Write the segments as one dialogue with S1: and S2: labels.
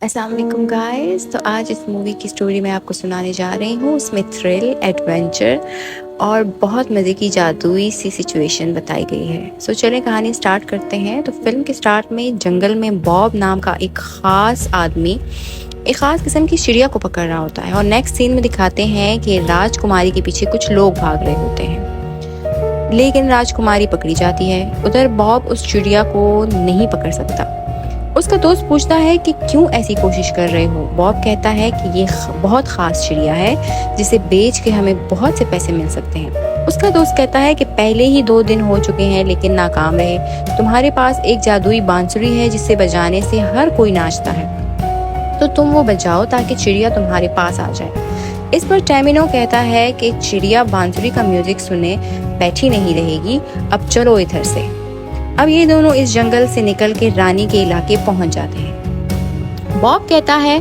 S1: अस्सलाम वालेकुम गाइस। तो आज इस मूवी की स्टोरी मैं आपको सुनाने जा रही हूँ। उसमें थ्रिल, एडवेंचर और बहुत मज़े की जादुई सी सिचुएशन बताई गई है। सो चलें कहानी स्टार्ट करते हैं। तो फिल्म के स्टार्ट में जंगल में बॉब नाम का एक ख़ास आदमी एक ख़ास किस्म की चिड़िया को पकड़ रहा होता है और नेक्स्ट सीन में दिखाते हैं कि राजकुमारी के पीछे कुछ लोग भाग रहे होते हैं, लेकिन राजकुमारी पकड़ी जाती है। उधर बॉब उस चिड़िया को नहीं पकड़ सकता। उसका दोस्त पूछता है कि क्यों ऐसी कोशिश कर रहे हो। बॉब कहता है कि ये बहुत खास चिड़िया है जिसे बेच के हमें बहुत से पैसे मिल सकते हैं। उसका दोस्त कहता है कि पहले ही 2 दिन हो चुके हैं लेकिन नाकाम रहे। तुम्हारे पास एक जादुई बांसुरी है जिसे बजाने से हर कोई नाचता है, तो तुम वो बजाओ ताकि चिड़िया तुम्हारे पास आ जाए। इस पर टैमिनो कहता है कि चिड़िया बांसुरी का म्यूजिक सुने बैठी नहीं रहेगी, अब चलो इधर से। अब ये दोनों इस जंगल से निकल के रानी के इलाके पहुंच जाते हैं। बॉब कहता है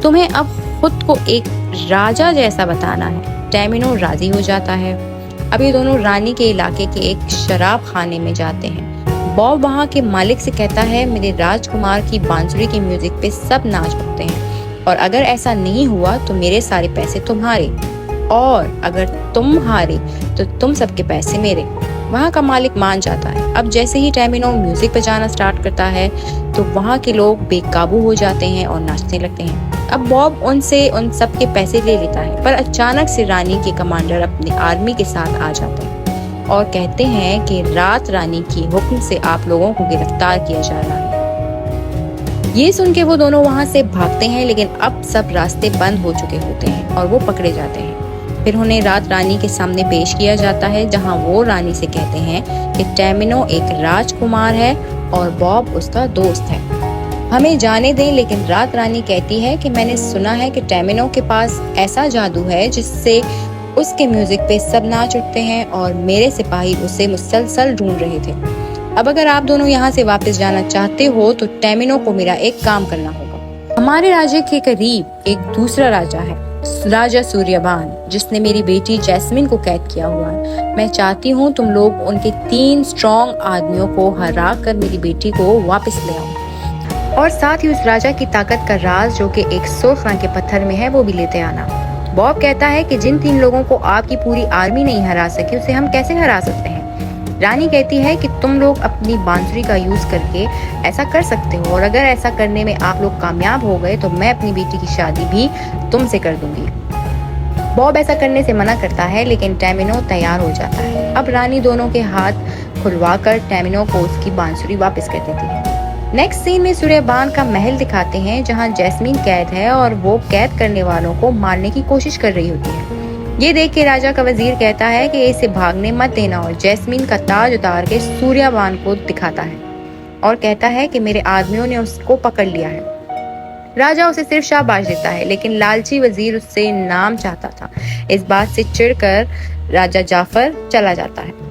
S1: तुम्हें अब खुद को एक राजा जैसा बताना है। टैमिनो राजी हो जाता है। अब ये दोनों रानी के इलाके के एक शराब खाने में जाते हैं। बॉब वहाँ के मालिक से कहता है मेरे राजकुमार की बांसुरी के म्यूजिक पे सब नाच उठते हैं और अगर ऐसा नहीं हुआ तो मेरे सारे पैसे तुम्हारे, और अगर तुम हारे तो तुम सबके पैसे मेरे। वहाँ का मालिक मान जाता है। अब जैसे ही टैमिनो म्यूजिक बजाना स्टार्ट करता है तो वहाँ के लोग बेकाबू हो जाते हैं और नाचने लगते हैं। अब बॉब उनसे उन सब के पैसे ले लेता है, पर अचानक से रानी के कमांडर अपनी आर्मी के साथ आ जाते हैं और कहते हैं कि रात रानी की हुक्म से आप लोगों को गिरफ्तार किया जा रहा है। ये सुन के वो दोनों वहाँ से भागते हैं, लेकिन अब सब रास्ते बंद हो चुके होते हैं और वो पकड़े जाते हैं। फिर उन्हें रात रानी के सामने पेश किया जाता है, जहां वो रानी से कहते हैं कि टैमिनो एक राजकुमार है और बॉब उसका दोस्त है, हमें जाने दें। लेकिन रात रानी कहती है कि मैंने सुना है कि टैमिनो के पास ऐसा जादू है जिससे उसके म्यूजिक पे सब नाच उठते हैं और मेरे सिपाही उसे मुसलसल ढूंढ रहे थे। अब अगर आप दोनों यहाँ से वापस जाना चाहते हो तो टैमिनो को मेरा एक काम करना होगा। हमारे राज्य के करीब एक दूसरा राजा है, राजा सूर्यबान, जिसने मेरी बेटी जैस्मिन को कैद किया हुआ है। मैं चाहती हूँ तुम लोग उनके 3 स्ट्रॉन्ग आदमियों को हरा कर मेरी बेटी को वापस ले आओ और साथ ही उस राजा की ताकत का राज जो कि एक सुर्ख रंग के पत्थर में है वो भी लेते आना। बॉब कहता है कि जिन 3 लोगों को आपकी पूरी आर्मी नहीं हरा सकी उसे हम कैसे हरा सकते हैं। रानी कहती है कि तुम लोग अपनी बांसुरी का यूज करके ऐसा कर सकते हो और अगर ऐसा करने में आप लोग कामयाब हो गए तो मैं अपनी बेटी की शादी भी तुमसे कर दूंगी। बॉब ऐसा करने से मना करता है, लेकिन टैमिनो तैयार हो जाता है। अब रानी दोनों के हाथ खुलवाकर टैमिनो को उसकी बांसुरी वापस कर देती है। नेक्स्ट सीन में सूर्यबान का महल दिखाते हैं, जहां जैस्मीन कैद है और वो कैद करने वालों को मारने की कोशिश कर रही होती है। ये देख के राजा का वजीर कहता है कि इसे भागने मत देना और जैस्मीन का ताज उतार के सूर्यबान को दिखाता है और कहता है कि मेरे आदमियों ने उसको पकड़ लिया है। राजा उसे सिर्फ शाबाश देता है, लेकिन लालची वजीर उससे नाम चाहता था। इस बात से चिढ़कर राजा जाफर चला जाता है।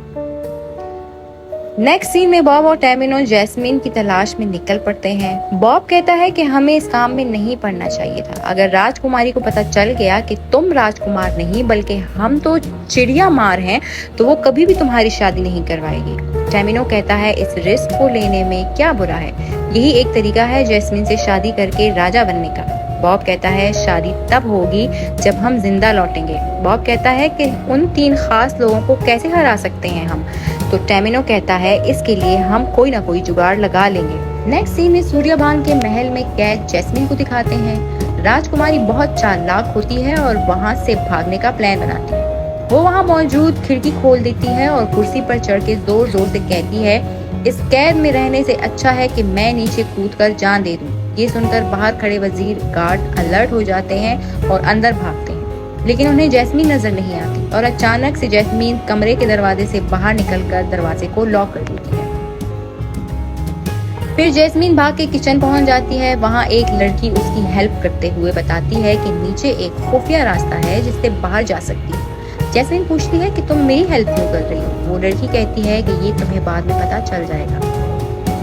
S1: नेक्स्ट सीन में बॉब और टैमिनो जैस्मीन की तलाश में निकल पड़ते हैं। बॉब कहता है कि हमें इस काम में नहीं पड़ना चाहिए था। अगर राजकुमारी को पता चल गया कि तुम राजकुमार नहीं बल्कि हम तो चिड़िया मार हैं तो वो कभी भी तुम्हारी शादी नहीं करवाएगी। टैमिनो कहता है इस रिस्क को लेने में क्या बुरा है, यही एक तरीका है जैस्मीन से शादी करके राजा बनने का। बॉब कहता है शादी तब होगी जब हम जिंदा लौटेंगे। बॉब कहता है कि उन 3 खास लोगों को कैसे हरा सकते हैं हम, तो टैमिनो कहता है इसके लिए हम कोई ना कोई जुगाड़ लगा लेंगे। नेक्स्ट सीन में सूर्यबान के महल में कैद जैस्मीन को दिखाते हैं। राजकुमारी बहुत चालाक होती है और वहां से भागने का प्लान बनाती है। वो वहां मौजूद खिड़की खोल देती है और कुर्सी पर चढ़ के जोर जोर से कहती है इस कैद में रहने से अच्छा है कि मैं नीचे कूदकर जान दे दूं। ये सुनकर बाहर खड़े वजीर गार्ड अलर्ट हो जाते हैं और अंदर भागते हैं, लेकिन उन्हें जैस्मीन नजर नहीं आती और अचानक से जैस्मीन कमरे के दरवाजे से बाहर निकलकर दरवाजे को लॉक कर देती है। फिर जैस्मीन भाग के किचन पहुंच जाती है। वहां एक लड़की उसकी हेल्प करते हुए बताती है कि नीचे एक खुफिया रास्ता है जिससे बाहर जा सकती है। जैस्मीन पूछती है कि तुम मेरी हेल्प क्यों कर रही हो। वो लड़की कहती है कि ये तुम्हें बाद में पता चल जाएगा।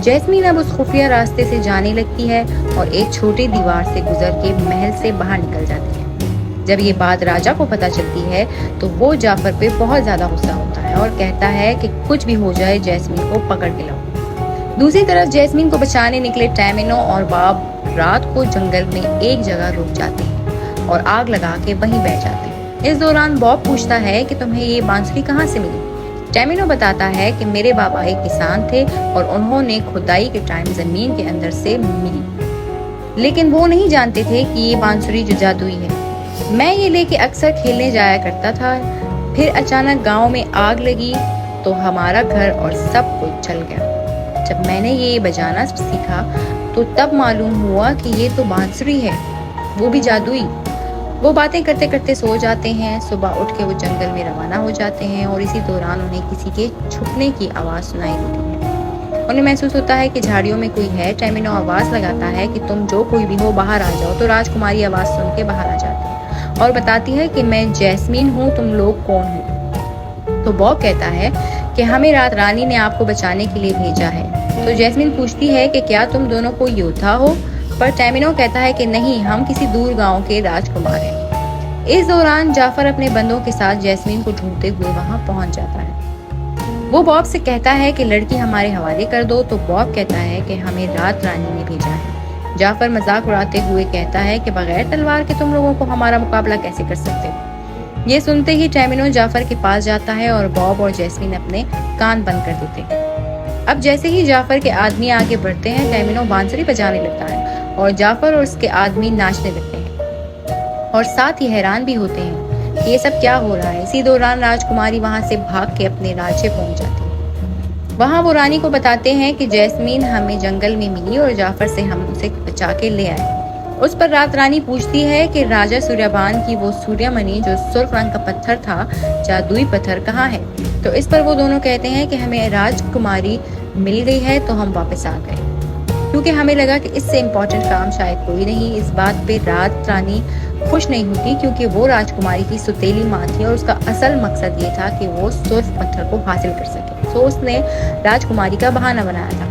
S1: जैस्मीन अब उस खुफिया रास्ते से जाने लगती है और एक छोटी दीवार से गुजर के महल से बाहर निकल जाती है। जब ये बात राजा को पता चलती है तो वो जाफर पे बहुत ज्यादा गुस्सा होता है और कहता है कि कुछ भी हो जाए जैस्मीन को पकड़ के लाओ। दूसरी तरफ जैस्मीन को बचाने निकले टैमिनो और बॉब रात को जंगल में एक जगह रुक जाते हैं और आग लगा के वहीं बैठ जाते हैं। इस दौरान बॉब पूछता है कि तुम्हें ये बांसुरी कहाँ से मिली। टैमिनो बताता है कि मेरे बाबा एक किसान थे और उन्होंने खुदाई के टाइम जमीन के अंदर से मिली, लेकिन वो नहीं जानते थे कि ये बांसुरी जो जादुई है। मैं ये लेके अक्सर खेलने जाया करता था, फिर अचानक गांव में आग लगी तो हमारा घर और सब कुछ जल गया। जब मैंने ये बजाना सीखा तो तब मालूम हुआ कि ये तो बांसुरी है, वो भी जादुई। वो बातें करते करते सो जाते हैं। सुबह उठ के वो जंगल में रवाना हो जाते हैं और इसी दौरान उन्हें किसी के छुपने की आवाज़ सुनाई देती है। उन्हें महसूस होता है कि झाड़ियों में कोई है। टैमिनो आवाज़ लगाता है कि तुम जो कोई भी हो बाहर आ जाओ, तो राजकुमारी आवाज़ सुन के बाहर आ जाती है और बताती है कि मैं जैस्मीन हूँ, तुम लोग कौन हो। तो बॉब कहता है कि हमें रात रानी ने आपको बचाने के लिए भेजा है। तो जैस्मीन पूछती है कि क्या तुम दोनों कोई योद्धा हो, पर टैमिनो कहता है कि नहीं, हम किसी दूर गांव के राजकुमार हैं। इस दौरान जाफर अपने बंदों के साथ जैस्मीन को ढूंढते हुए वहां पहुंच जाता है। वो बॉब से कहता है कि लड़की हमारे हवाले कर दो। तो बॉब कहता है कि हमें रात रानी ने भेजा है। जाफर मजाक उड़ाते हुए कहता है कि बगैर तलवार के तुम लोगों को हमारा मुकाबला कैसे कर सकते हो। ये सुनते ही टैमिनो जाफर के पास जाता है और बॉब और जैस्मीन अपने कान बंद कर देते हैं। अब जैसे ही जाफर के आदमी आगे बढ़ते हैं, टैमिनो बांसुरी बजाने लगता है और जाफर और उसके आदमी नाचने लगते हैं और साथ ही हैरान भी होते हैं कि ये सब क्या हो रहा है। इसी दौरान राजकुमारी वहां से भाग के अपने राज्य पहुंच जाती है। वहां वो रानी को बताते हैं कि जैस्मीन हमें जंगल में मिली और जाफर से हम उसे बचा के ले आए। उस पर रात रानी पूछती है कि राजा सूर्यबान की वो सूर्यमणि जो सुर्ख रंग का पत्थर था, जादुई पत्थर कहाँ है। तो इस पर वो दोनों कहते हैं कि हमें राजकुमारी मिल गई है तो हम वापस आ गए, क्योंकि हमें लगा कि इससे इम्पोर्टेंट काम शायद कोई नहीं। इस बात पे रात रानी खुश नहीं होती, क्योंकि वो राजकुमारी की सुतेली माँ थी और उसका असल मकसद ये था कि वो सुर्ख पत्थर को हासिल कर सके। तो उसने राजकुमारी का बहाना बनाया था।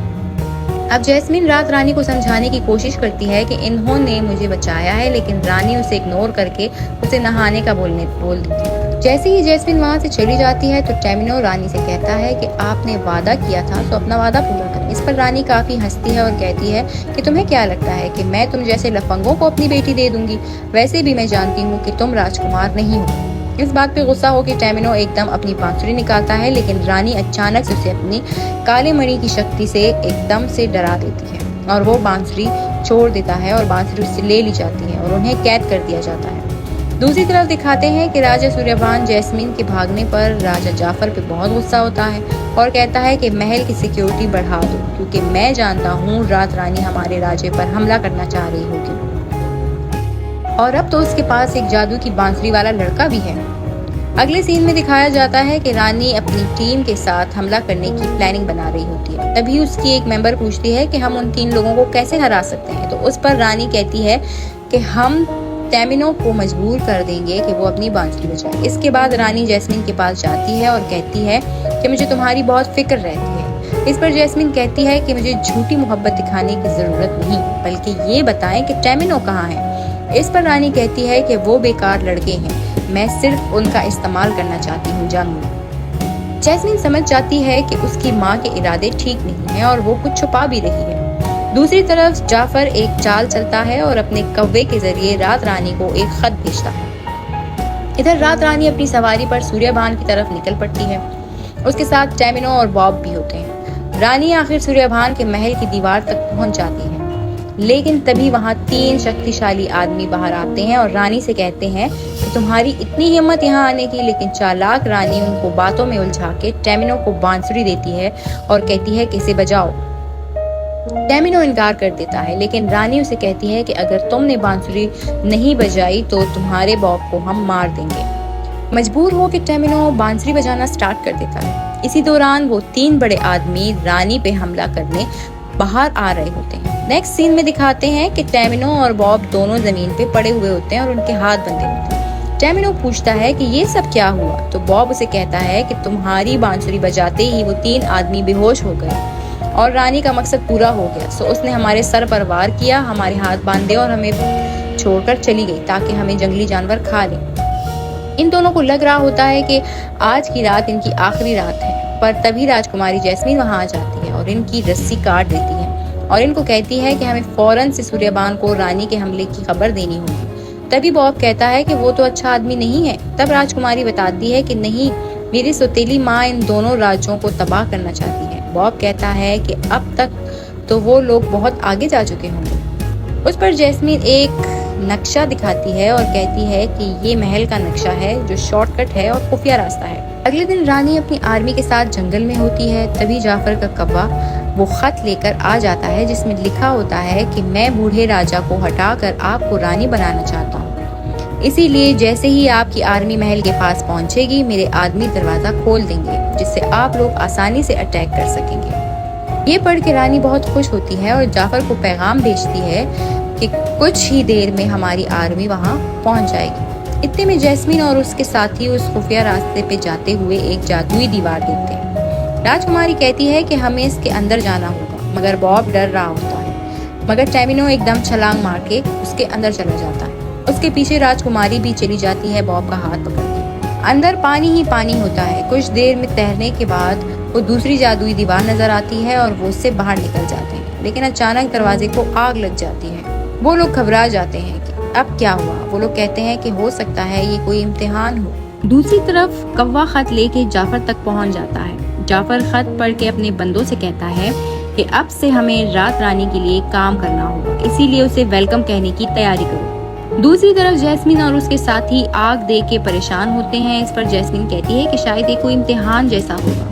S1: अब जैस्मीन रात रानी को समझाने की कोशिश करती है कि इन्होंने मुझे बचाया है, लेकिन रानी उसे इग्नोर करके उसे नहाने का बोल देती है। जैसे ही जैस्मीन वहां से चली जाती है तो टैमिनो रानी से कहता है कि आपने वादा किया था तो अपना वादा पूरा करें। इस पर रानी काफी हंसती है और कहती है कि तुम्हें क्या लगता है कि मैं तुम जैसे लफंगों को अपनी बेटी दे दूंगी। वैसे भी मैं जानती हूँ कि तुम राजकुमार नहीं हो। इस बात पे गुस्सा होकर टैमिनो एकदम अपनी बांसुरी निकालता है, लेकिन रानी अचानक से उसे अपनी काले मणि की शक्ति से एकदम से डरा देती है और वो बांसुरी छोड़ देता है और बांसुरी उससे ले ली जाती है और उन्हें कैद कर दिया जाता है। दूसरी तरफ दिखाते हैं कि राजा सूर्यबान जैस्मीन के भागने पर राजा जाफर पे बहुत गुस्सा होता है और कहता है कि महल की सिक्योरिटी बढ़ा दो, क्योंकि मैं जानता हूँ रात रानी हमारे राज्य पर हमला करना चाह रही होगी। और अब तो उसके पास एक जादू की बांसुरी वाला लड़का भी है। अगले सीन में दिखाया जाता है कि रानी अपनी टीम के साथ हमला करने की प्लानिंग बना रही होती है। तभी उसकी एक मेंबर पूछती है कि हम उन 3 लोगों को कैसे हरा सकते हैं। तो उस पर रानी कहती है कि हम टैमिनो को मजबूर कर देंगे कि वो अपनी बांसुरी बजाए। इसके बाद रानी जैस्मीन के पास जाती है और कहती है कि मुझे तुम्हारी बहुत फिक्र रहती है। इस पर जैस्मीन कहती है कि मुझे झूठी मोहब्बत दिखाने की जरूरत नहीं, बल्कि ये बताएं कि टैमिनो कहाँ है। इस पर रानी कहती है कि वो बेकार लड़के हैं, मैं सिर्फ उनका इस्तेमाल करना चाहती हूँ जंग में। जैस्मीन समझ जाती है कि उसकी माँ के इरादे ठीक नहीं है और वो कुछ छुपा भी रही है। दूसरी तरफ जाफर एक चाल चलता है और अपने कौवे के जरिए रात रानी को एक खत भेजता है। इधर रात रानी अपनी सवारी पर सूर्यबान की तरफ निकल पड़ती है। उसके साथ टैमिनो और बॉब भी होते हैं। रानी आखिर सूर्यबान के महल की दीवार तक पहुंच जाती है, लेकिन तभी वहां 3 शक्तिशाली आदमी बाहर आते हैं और रानी से कहते हैं कि तुम्हारी इतनी हिम्मत यहाँ आने की। लेकिन चालाक रानी उनको बातों में उलझा के टैमिनो को बांसुरी देती है और कहती है कि इसे बजाओ। टैमिनो इनकार कर देता है, लेकिन रानी उसे कहती है कि अगर तुमने बांसुरी नहीं बजाई तो तुम्हारे बॉब को हम मार देंगे। मजबूर हो कि टैमिनो बांसुरी बजाना स्टार्ट कर देता है। इसी दौरान वो 3 बड़े आदमी रानी पे हमला करने बाहर आ रहे होते हैं। नेक्स्ट सीन में दिखाते हैं कि टैमिनो और बॉब दोनों जमीन पे पड़े हुए होते हैं और उनके हाथ बंधे होते हैं। टैमिनो पूछता है कि ये सब क्या हुआ। तो बॉब उसे कहता है कि तुम्हारी बांसुरी बजाते ही वो 3 आदमी बेहोश हो गए और रानी का मकसद पूरा हो गया। सो उसने हमारे सर पर वार किया, हमारे हाथ बांधे और हमें छोड़कर चली गई ताकि हमें जंगली जानवर खा लें। इन दोनों को लग रहा होता है कि आज की रात इनकी आखिरी रात है, पर तभी राजकुमारी जैस्मीन वहां आ जाती है और इनकी रस्सी काट देती है और इनको कहती है कि हमें फौरन से सूर्यबान को रानी के हमले की खबर देनी होगी। तभी बॉब कहता है कि वो तो अच्छा आदमी नहीं है। तब राजकुमारी बताती है कि नहीं, मेरी सौतेली माँ इन दोनों राज्यों को तबाह करना चाहती है। बॉब कहता है कि अब तक तो वो लोग बहुत आगे जा चुके होंगे। उस पर जैस्मीन एक नक्शा दिखाती है और कहती है कि ये महल का नक्शा है जो शॉर्टकट है और खुफिया रास्ता है। अगले दिन रानी अपनी आर्मी के साथ जंगल में होती है। तभी जाफर का कौवा वो खत लेकर आ जाता है जिसमें लिखा होता है कि मैं बूढ़े राजा को हटाकर आपको रानी बनाना चाहता हूँ। इसीलिए जैसे ही आपकी आर्मी महल के पास पहुँचेगी, मेरे आदमी दरवाजा खोल देंगे जिससे आप लोग आसानी से अटैक कर सकेंगे। ये पढ़ के रानी बहुत खुश होती है और जाफर को पैगाम भेजती है कि कुछ ही देर में हमारी आर्मी वहाँ पहुँच जाएगी। इतने में जैस्मीन और उसके साथी उस खुफिया रास्ते पे जाते हुए एक जादुई दीवार देखते हैं। राजकुमारी कहती है कि हमें इसके अंदर जाना होगा, मगर बॉब डर रहा होता है। मगर टैमिनो एकदम छलांग मार के उसके अंदर चला जाता है। उसके पीछे राजकुमारी भी चली जाती है बॉब का हाथ पकड़ के। अंदर पानी ही पानी होता है। कुछ देर में तैरने के बाद वो दूसरी जादुई दीवार नजर आती है और वो उससे बाहर निकल जाते हैं। लेकिन अचानक दरवाजे को आग लग जाती है। वो लोग घबरा जाते हैं कि अब क्या हुआ। वो लोग कहते हैं कि हो सकता है ये कोई इम्तिहान हो। दूसरी तरफ कौवा खत लेके जाफर तक पहुंच जाता है। जाफर खत पढ़ के अपने बंदों से कहता है कि अब से हमें रात रानी के लिए काम करना होगा, इसीलिए उसे वेलकम कहने की तैयारी करो। दूसरी तरफ जैस्मीन और उसके साथी आग देख के परेशान होते हैं। इस पर जैस्मीन कहती है कि शायद ये कोई इम्तिहान जैसा होगा,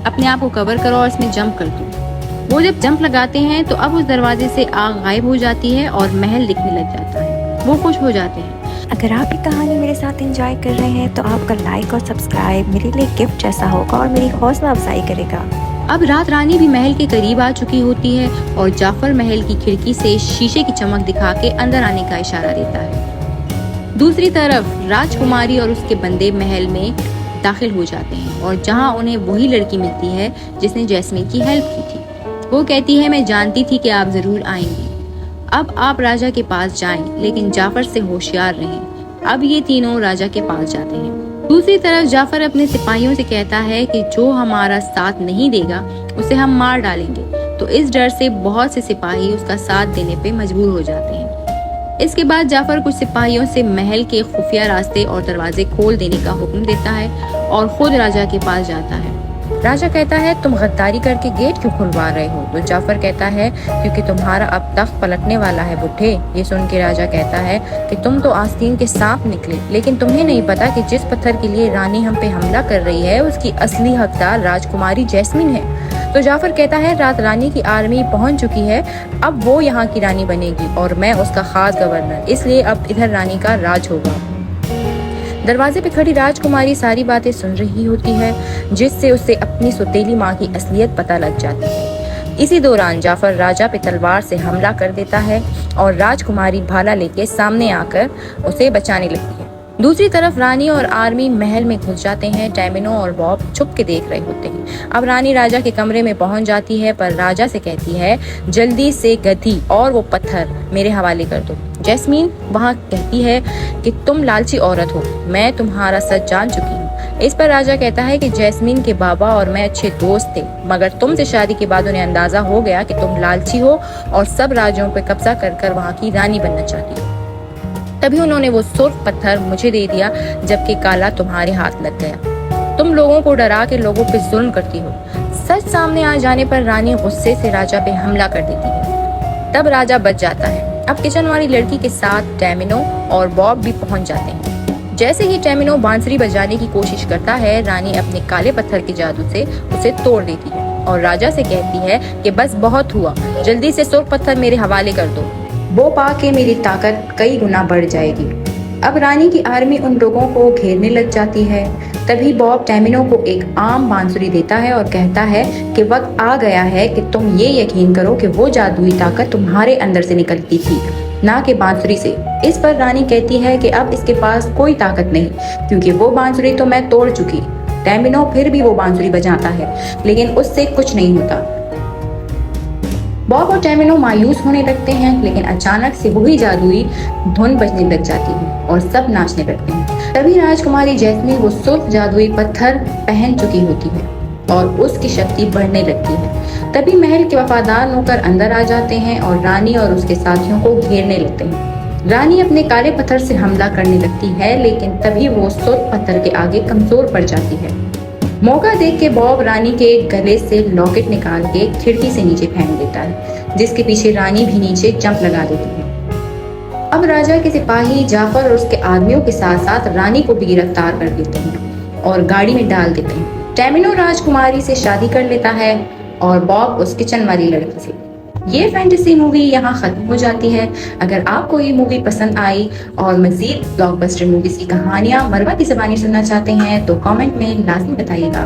S1: अपने आप को कवर करो और इसमें जंप कर दो। वो जब जंप लगाते हैं तो अब उस दरवाजे से आग गायब हो जाती है और महल दिखने लग जाता है। वो खुश हो जाते हैं।
S2: अगर आप ये कहानी मेरे साथ एंजॉय कर रहे हैं तो आपका लाइक और सब्सक्राइब मेरे लिए गिफ्ट जैसा होगा और मेरी हौसला अफजाई करेगा।
S1: अब रात रानी भी महल के करीब आ चुकी होती है और जाफर महल की खिड़की से शीशे की चमक दिखा के अंदर आने का इशारा देता है। दूसरी तरफ राजकुमारी और उसके बंदे महल में दाखिल हो जाते हैं और जहां उन्हें वही लड़की मिलती है जिसने जैस्मीन की हेल्प की थी। वो कहती है, मैं जानती थी कि आप जरूर आएंगी। अब आप राजा के पास जाएं, लेकिन जाफर से होशियार रहें। अब ये तीनों राजा के पास जाते हैं। दूसरी तरफ जाफर अपने सिपाहियों से कहता है कि जो हमारा साथ नहीं देगा उसे हम मार डालेंगे। तो इस डर से बहुत से सिपाही उसका साथ देने पे मजबूर हो जाते हैं। इसके बाद जाफर कुछ सिपाहियों से महल के खुफिया रास्ते और दरवाजे खोल देने का हुक्म देता है और खुद राजा के पास जाता है। राजा कहता है, तुम गद्दारी करके गेट क्यों खुलवा रहे हो? तो जाफर कहता है, क्योंकि तुम्हारा अब तख्त पलटने वाला है बुढ़े। ये सुन के राजा कहता है कि तुम तो आस्तीन के सांप निकले, लेकिन तुम्हें नहीं पता कि जिस पत्थर के लिए रानी हम पे हमला कर रही है उसकी असली हकदार राजकुमारी जैस्मीन है। तो जाफर कहता है, रात रानी की आर्मी पहुंच चुकी है, अब वो यहाँ की रानी बनेगी और मैं उसका खास गवर्नर, इसलिए अब इधर रानी का राज होगा। दरवाजे पे खड़ी राजकुमारी सारी बातें सुन रही होती है, जिससे उसे अपनी सौतेली माँ की असलियत पता लग जाती है। इसी दौरान जाफर राजा पे तलवार से हमला कर देता है और राजकुमारी भाला लेके सामने आकर उसे बचाने लगती है। दूसरी तरफ रानी और आर्मी महल में घुस जाते हैं। टैमिनो और बॉब छुप के देख रहे होते हैं। अब रानी राजा के कमरे में पहुंच जाती है, पर राजा से कहती है, जल्दी से गधी और वो पत्थर मेरे हवाले कर दो। जैस्मीन वहाँ कहती है कि तुम लालची औरत हो, मैं तुम्हारा सच जान चुकी हूँ। इस पर राजा कहता है कि जैस्मीन के बाबा और मैं अच्छे दोस्त थे, मगर तुमसे शादी के बाद उन्हें अंदाजा हो गया कि तुम लालची हो और सब राज्यों पर कब्जा कर वहाँ की रानी बनना चाहती हो। तभी उन्होंने वो सुर्ख पत्थर मुझे दे दिया, जबकि काला तुम्हारे हाथ लग गया। तुम लोगों को डरा के लोगों पे जुल्म करती हो। सच सामने आ जाने पर रानी गुस्से से राजा पे हमला कर देती है। तब राजा बच जाता है। अब किचन वाली लड़की के साथ टैमिनो और बॉब भी पहुंच जाते हैं। जैसे ही टैमिनो बांसुरी बजाने की कोशिश करता है, रानी अपने काले पत्थर के जादू से उसे तोड़ देती है और राजा से कहती है कि बस बहुत हुआ, जल्दी से सुर्ख पत्थर मेरे हवाले कर दो, वो पाके मेरी ताकत कई गुना बढ़ जाएगी। अब रानी की आर्मी उन लोगों को घेरने लग जाती है। तभी बॉब टैमिनो को एक आम बांसुरी देता है और कहता है कि वक्त आ गया है कि तुम ये यकीन करो कि वो जादुई ताकत तुम्हारे अंदर से निकलती थी, ना कि बांसुरी से। इस पर रानी कहती है कि अब इसके पास कोई ताकत नहीं, क्योंकि वो बांसुरी तो मैं तोड़ चुकी। टैमिनो फिर भी वो बांसुरी बजाता है, लेकिन उससे कुछ नहीं होता। बॉब और टैमिनो मायूस होने लगते हैं, लेकिन अचानक से वही जादुई धुन बजने लग जाती है और सब नाचने लगते हैं। तभी राजकुमारी जैस्मीन वो सुर्ख जादुई पत्थर पहन चुकी होती है और उसकी शक्ति बढ़ने लगती है।
S3: तभी महल के वफादार नौकर अंदर आ जाते हैं और रानी और उसके साथियों को घेरने लगते हैं। रानी अपने काले पत्थर से हमला करने लगती है, लेकिन तभी वो सुर्ख पत्थर के आगे कमजोर पड़ जाती है। मौका देख के बॉब रानी के गले से लॉकेट निकाल के खिड़की से नीचे फेंक देता है, जिसके पीछे रानी भी नीचे जंप लगा देती है। अब राजा के सिपाही जाफर और उसके आदमियों के साथ साथ रानी को भी गिरफ्तार कर लेते हैं और गाड़ी में डाल देते हैं। टेमिनो राजकुमारी से शादी कर लेता है और बॉब उस किचन वाली लड़की से। ये फैंटेसी मूवी यहाँ खत्म हो जाती है। अगर आपको ये मूवी पसंद आई और मजीद ब्लॉकबस्टर मूवीज की कहानियां मरवा की ज़बानी सुनना चाहते हैं तो कमेंट में लाजमी बताइएगा।